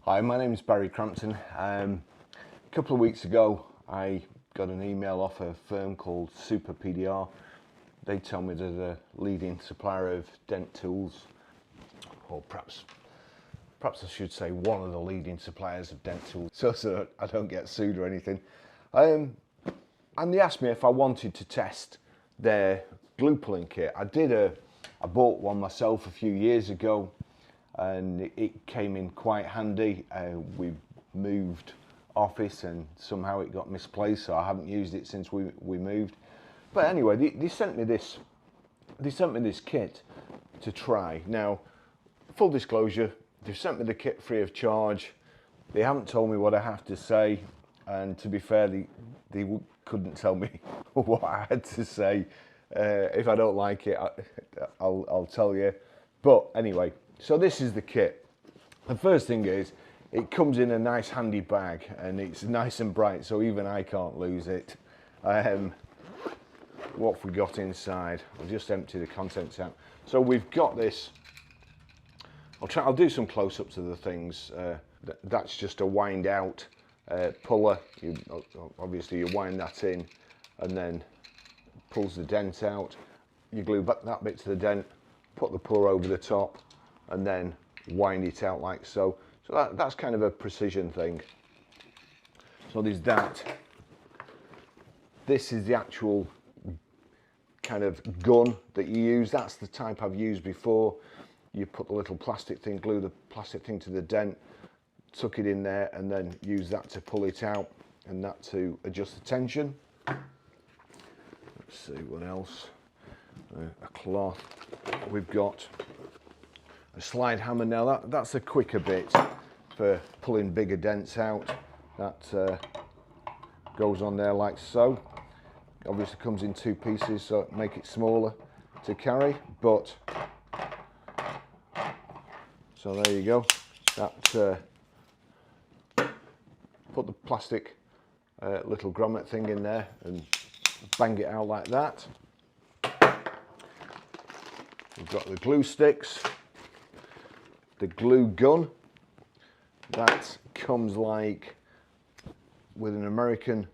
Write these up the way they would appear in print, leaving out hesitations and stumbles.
Hi, my name is Barry Crampton. A couple of weeks ago I got an email off a firm called SuperPDR. They tell me they're the leading supplier of dent tools, or perhaps I should say one of the leading suppliers of dent tools, so I don't get sued or anything. And they asked me if I wanted to test their glue pulling kit. I bought one myself a few years ago, and it came in quite handy. We moved office and somehow it got misplaced, so I haven't used it since we moved. But anyway, they sent me this kit to try. Now, full disclosure, they've sent me the kit free of charge. They haven't told me what I have to say, and to be fair, they couldn't tell me what I had to say. If I don't like it, I'll tell you. But anyway, so this is the kit. The first thing is, it comes in a nice handy bag, and it's nice and bright, so even I can't lose it. What have we got inside? I'll just empty the contents out. So we've got this. I'll do some close-ups of the things. That's just a wind out puller. Obviously you wind that in, and then pulls the dent out. You glue back that bit to the dent, put the puller over the top, and then wind it out like so. So that's kind of a precision thing. So there's that. This is the actual kind of gun that you use. That's the type I've used before. You put the little plastic thing, glue the plastic thing to the dent, tuck it in there, and then use that to pull it out, and that to adjust the tension. Let's see what else. A cloth. We've got a slide hammer. Now that's a quicker bit for pulling bigger dents out. That goes on there like so. Obviously comes in two pieces, so make it smaller to carry, but so there you go. That put the plastic little grommet thing in there and bang it out like that. We've got the glue sticks, the glue gun. That comes like with an American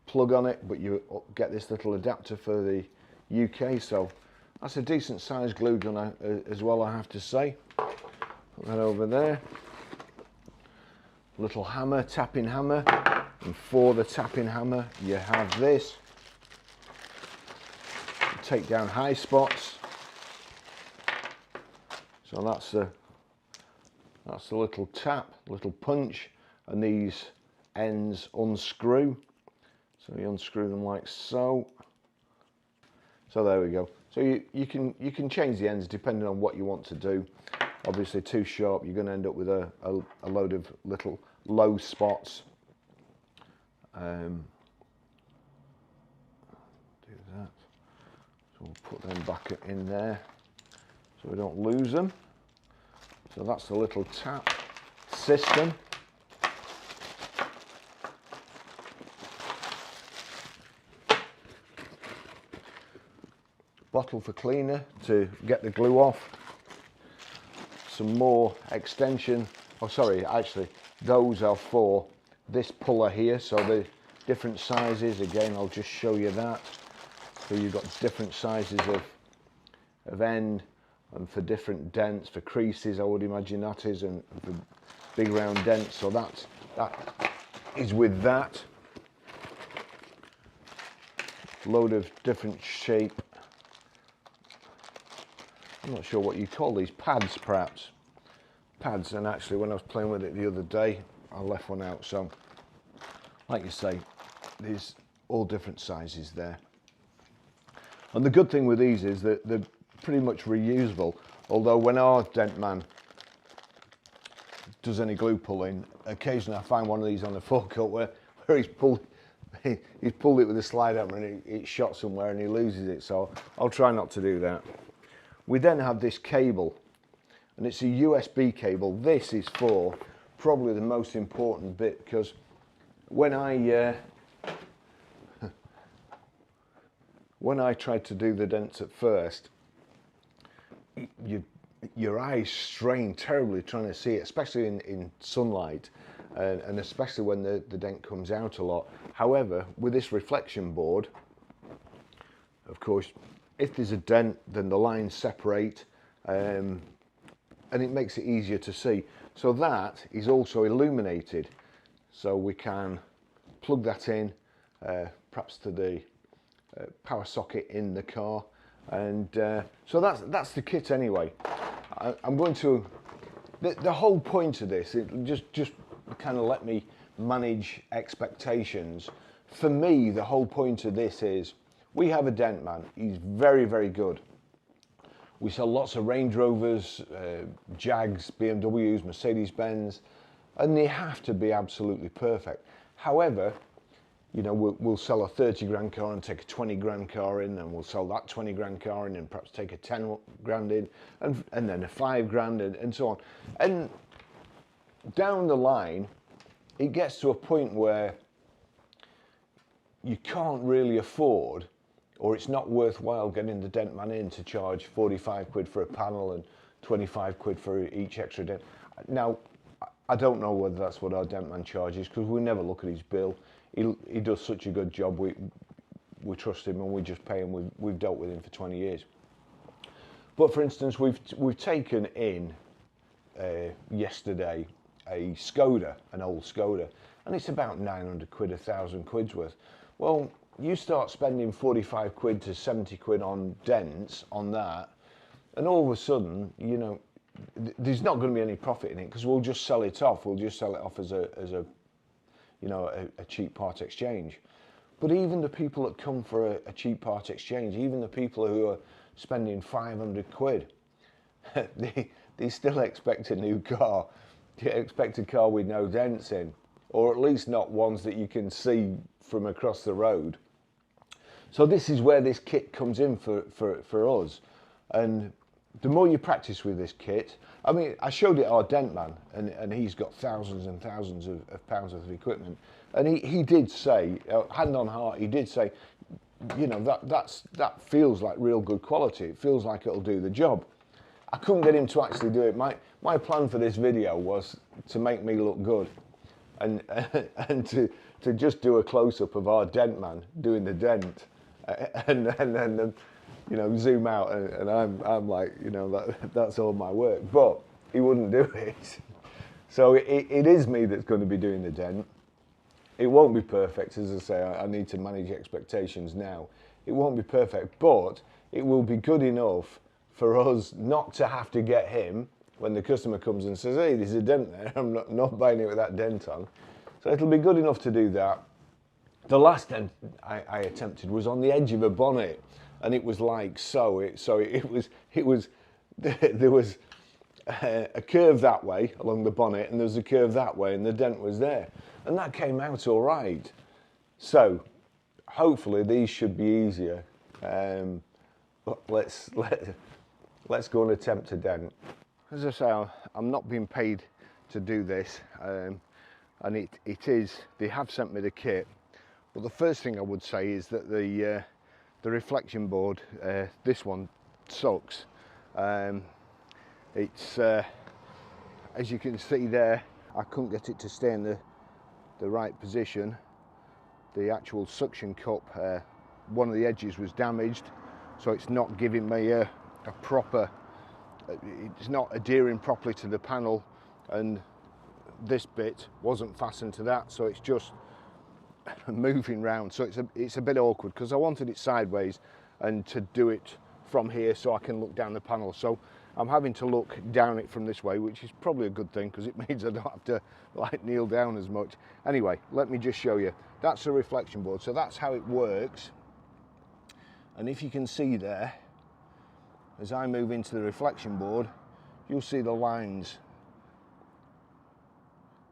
plug on it, but you get this little adapter for the UK, so that's a decent sized glue gun as well, I have to say. Put that over there. Little hammer, tapping hammer, and for the tapping hammer you have this. Take down high spots. So that's the little tap, little punch, and these ends unscrew. So you unscrew them like so. So there we go. So you can change the ends depending on what you want to do. Obviously too sharp, you're going to end up with a load of little low spots. Do that. So we'll put them back in there so we don't lose them. So that's the little tap system. Bottle for cleaner to get the glue off. Some more extension. Oh, sorry, actually, those are for this puller here. So the different sizes. Again, I'll just show you that. So you've got different sizes of end, and for different dents, for creases, I would imagine that is, and for big round dents. So that is with that. Load of different shape. I'm not sure what you call these, pads perhaps. Pads, and actually when I was playing with it the other day, I left one out. So, like you say, there's all different sizes there. And the good thing with these is that they're pretty much reusable. Although when our dent man does any glue pulling, occasionally I find one of these on the forecourt where he's pulled it with a slide hammer and it's shot somewhere and he loses it. So I'll try not to do that. We then have this cable, and it's a USB cable. This is for probably the most important bit, because when I tried to do the dents at first, your eyes strain terribly trying to see it, especially in sunlight, and especially when the dent comes out a lot. However, with this reflection board, of course, if there's a dent, then the lines separate, and it makes it easier to see. So that is also illuminated, so we can plug that in, perhaps to the power socket in the car, and so that's the kit anyway. I'm going to, the whole point of this, it just kind of let me manage expectations. For me, the whole point of this is, we have a dent man. He's very, very good. We sell lots of Range Rovers, Jags, BMWs, Mercedes-Benz, and they have to be absolutely perfect. However, you know, we'll sell a 30 grand car and take a 20 grand car in, and we'll sell that 20 grand car in and perhaps take a 10 grand in, and then a 5 grand in, and so on. And down the line, it gets to a point where you can't really afford, or it's not worthwhile getting the dent man in to charge 45 quid for a panel and 25 quid for each extra dent. Now, I don't know whether that's what our dent man charges, because we never look at his bill. He does such a good job, we trust him and we just pay him. We've dealt with him for 20 years. But for instance, we've taken in yesterday a Skoda, an old Skoda, and it's about 900 quid, 1,000 quid's worth. Well, you start spending 45 quid to 70 quid on dents on that, and all of a sudden, you know, there's not going to be any profit in it, because we'll just sell it off. We'll just sell it off as a you know, a cheap part exchange. But even the people that come for a cheap part exchange, even the people who are spending 500 quid, they still expect a new car. They expect a car with no dents in, or at least not ones that you can see from across the road. So this is where this kit comes in for us. And the more you practice with this kit, I mean, I showed it our dent man, and he's got thousands and thousands of pounds of equipment, and he did say, hand on heart, he did say, you know, that feels like real good quality. It feels like it'll do the job. I couldn't get him to actually do it. My plan for this video was to make me look good, and to just do a close-up of our dent man doing the dent, and then you know, zoom out, and I'm like, you know, that's all my work. But he wouldn't do it. So it is me that's going to be doing the dent. It won't be perfect, as I say. I need to manage expectations now. It won't be perfect, but it will be good enough for us not to have to get him when the customer comes and says, hey, there's a dent there. I'm not buying it with that dent on. So it'll be good enough to do that. The last dent I attempted was on the edge of a bonnet. And it was like so. There was a curve that way along the bonnet, and there was a curve that way, and the dent was there, and that came out all right. So hopefully these should be easier. Let's go and attempt a dent. As I say, I'm not being paid to do this, and it is. They have sent me the kit, but the first thing I would say is that the reflection board, this one sucks. It's as you can see there, I couldn't get it to stay in the right position. The actual suction cup, one of the edges was damaged, so it's not giving me a proper, it's not adhering properly to the panel, and this bit wasn't fastened to that, so it's just moving round, so it's a bit awkward, because I wanted it sideways and to do it from here so I can look down the panel. So I'm having to look down it from this way, which is probably a good thing, because it means I don't have to like kneel down as much. Anyway, let me just show you. That's a reflection board, so that's how it works. And if you can see there, as I move into the reflection board, you'll see the lines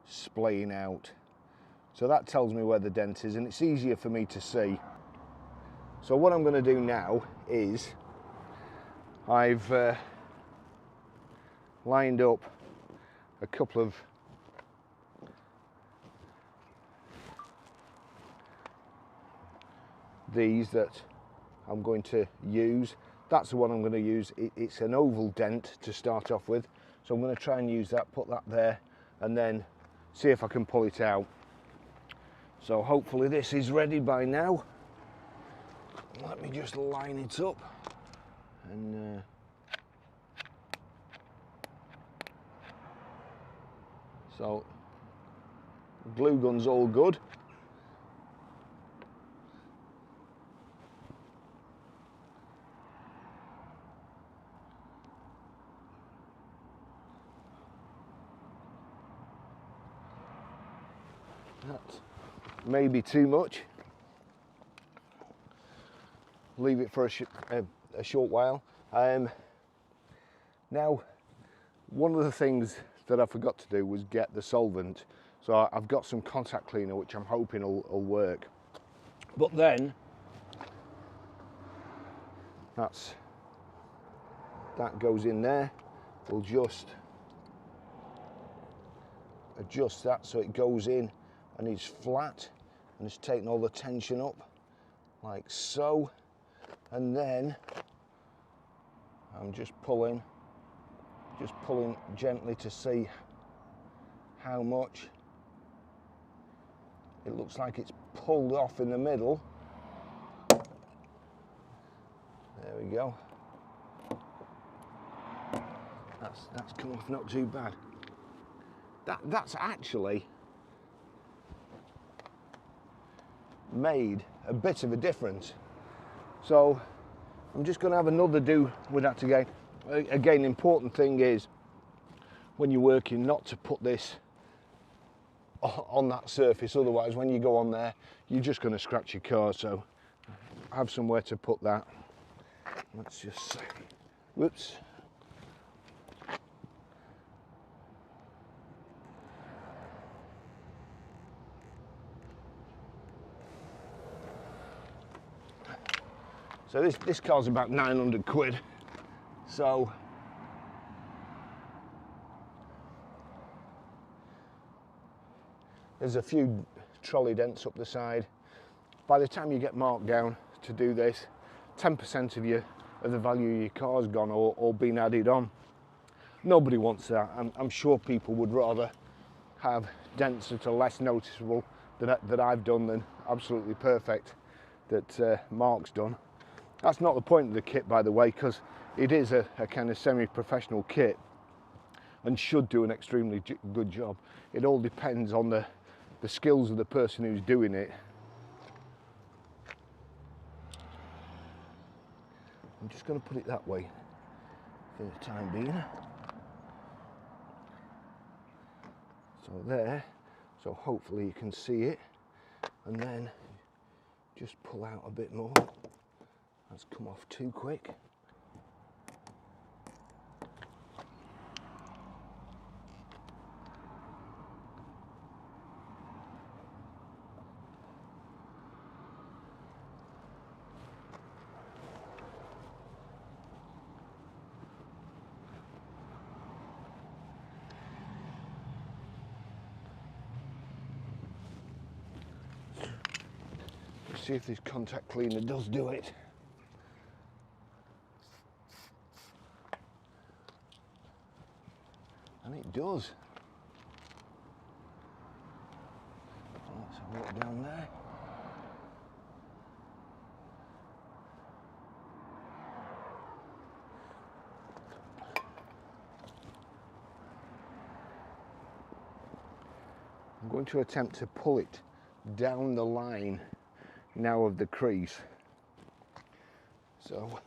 splaying out. So that tells me where the dent is, and it's easier for me to see. So what I'm going to do now is I've lined up a couple of these that I'm going to use. that's the one I'm going to use. It's an oval dent to start off with, so I'm going to try and use that, put that there, and then see if I can pull it out. So hopefully this is ready by now. Let me just line it up and so glue gun's all good. That's maybe too much. Leave it for a short while. Now, one of the things that I forgot to do was get the solvent. So I've got some contact cleaner which I'm hoping will work. But then, that goes in there. We'll just adjust that so it goes in and is flat and it's taking all the tension up like so. And then I'm just pulling gently to see how much. It looks like it's pulled off in the middle. There we go. That's come off not too bad. That's actually made a bit of a difference. So I'm just going to have another do with that again. Again, important thing is when you're working not to put this on that surface, otherwise when you go on there you're just going to scratch your car. So have somewhere to put that. Let's just see. Whoops. So this car's about 900 quid. So there's a few trolley dents up the side. By the time you get marked down to do this, 10% of the value of your car's gone or been added on. Nobody wants that. I'm sure people would rather have dents that are less noticeable that I've done than absolutely perfect that Mark's done. That's not the point of the kit, by the way, because it is a kind of semi-professional kit and should do an extremely good job. It all depends on the skills of the person who's doing it. I'm just going to put it that way for the time being. So there, so hopefully you can see it, and then just pull out a bit more. That's come off too quick. Let's see if this contact cleaner does do it. And it does. Let's have a look down there. I'm going to attempt to pull it down the line now of the crease. So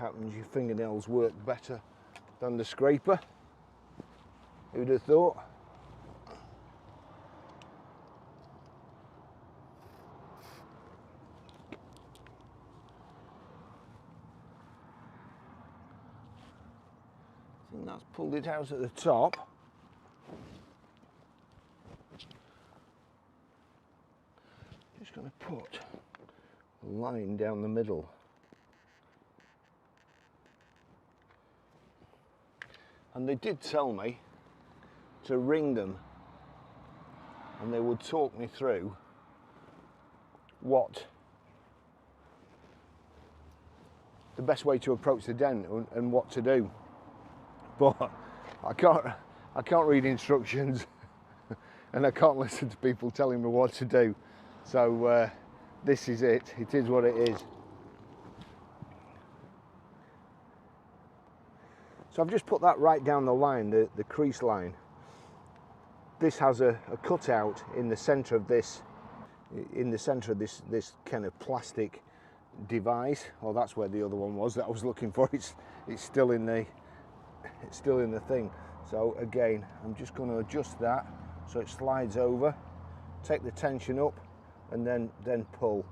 happens, your fingernails work better than the scraper. Who'd have thought? I think that's pulled it out at the top. Just going to put a line down the middle. And they did tell me to ring them and they would talk me through what the best way to approach the dent and what to do. But I can't read instructions and I can't listen to people telling me what to do. So this is it. It is what it is. So I've just put that right down the line, the crease line. This has a cutout in the centre of this, this kind of plastic device. Oh, that's where the other one was that I was looking for. It's still in the thing. So again, I'm just going to adjust that so it slides over, take the tension up, and then pull.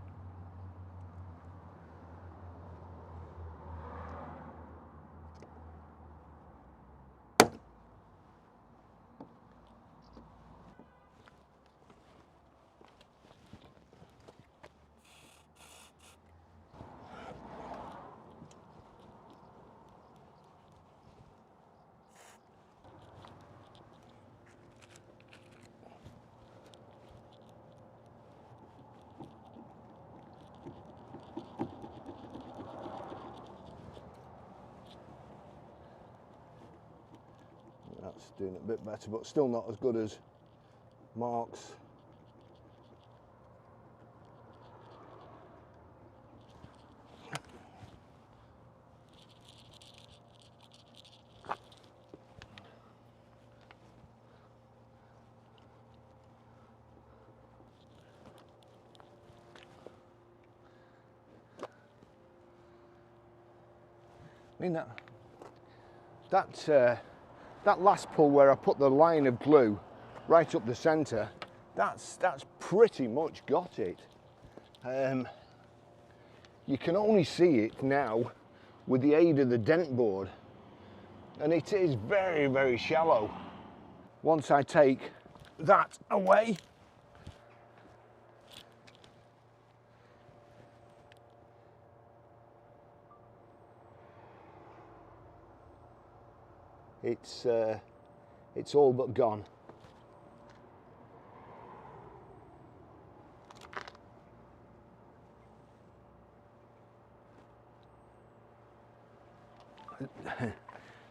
That's doing it a bit better, but still not as good as Mark's. I mean that last pull where I put the line of glue right up the centre, that's pretty much got it. You can only see it now with the aid of the dent board, and it is very, very shallow. Once I take that away, it's all but gone.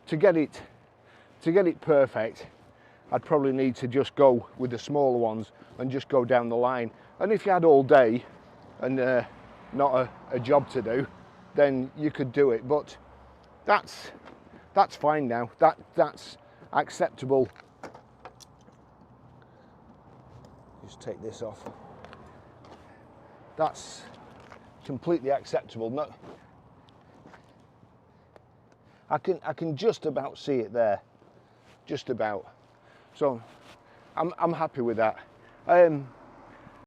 To get it perfect, I'd probably need to just go with the smaller ones and just go down the line. And if you had all day and not a job to do, then you could do it. But that's fine now. That's acceptable. Just take this off. That's completely acceptable. No, I can just about see it there, just about. So I'm happy with that.